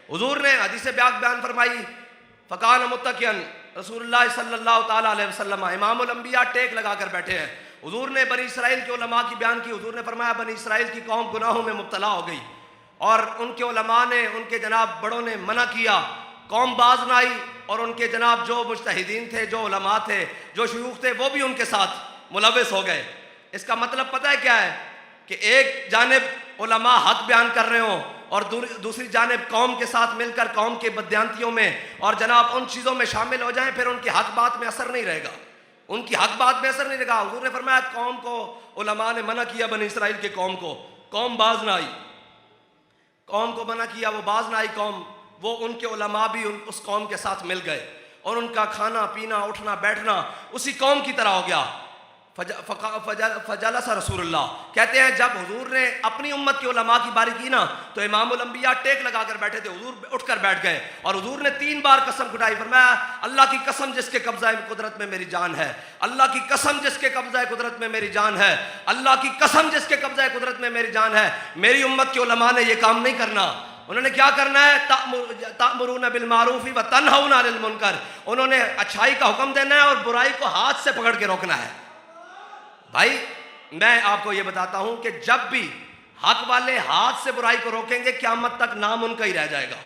हुजूर ने हदीस बयान फरमाई, फ़कान मुत्तकियन रसूलुल्लाह सल्लल्लाहु ताला अलैहि वसल्लम, इमामुल अंबिया टेक लगा कर बैठे हैं। हुजूर ने बनी इसराइल के उलमा की बयान की। हुजूर ने फरमाया बनी इसराइल की कौम गुनाहों में मुब्तला हो गई और उनके उलमा ने, उनके जनाब बड़ों ने मना किया, कौम बाज ना आई और उनके जनाब जो मुज्तहिदीन थे, जो उलमा थे, जो शयूख थे, वो भी उनके साथ मुलव्वस हो गए। इसका मतलब पता है क्या है कि एक जानिब उलमा हक बयान कर रहे हों और दूसरी जानिब कौम के साथ मिलकर कौम के बदयांतियों में और जनाब उन चीज़ों में शामिल हो जाएं, फिर उनकी हक बात में असर नहीं रहेगा, उनकी हक बात में असर नहीं रहेगा। हुजूर ने फरमाया कौम को उलमा ने मना किया, बनी इसराइल के कौम को, कौम बाज ना आई, कौम को मना किया, वो बाज ना आई कौम, वो उनके उलमा भी उस कौम के साथ मिल गए और उनका खाना पीना उठना बैठना उसी कौम की तरह हो गया। फजलस रसूलुल्लाह कहते हैं जब हुजूर ने अपनी उम्मत के उलमा की बारी की ना तो इमामुल अंबिया टेक लगा कर बैठे थे, हुजूर उठकर बैठ गए और हुजूर ने 3 बार कसम उठाई। फरमाया अल्लाह की कसम जिसके कब्जा कुदरत में मेरी जान है, अल्लाह की कसम जिसके कब्जा कुदरत में मेरी जान है, अल्लाह की कसम जिसके कब्जा कुदरत में मेरी जान है, मेरी उम्मत के उलमा ने यह काम नहीं करना। उन्होंने क्या करना है? तामुरून बिल मारूफ व तनहौना अनिल मुनकर, उन्होंने अच्छाई का हुक्म देना है और बुराई को हाथ से पकड़ के रोकना है। भाई मैं आपको यह बताता हूं कि जब भी हक वाले हाथ से बुराई को रोकेंगे, क़यामत तक नाम उनका ही रह जाएगा।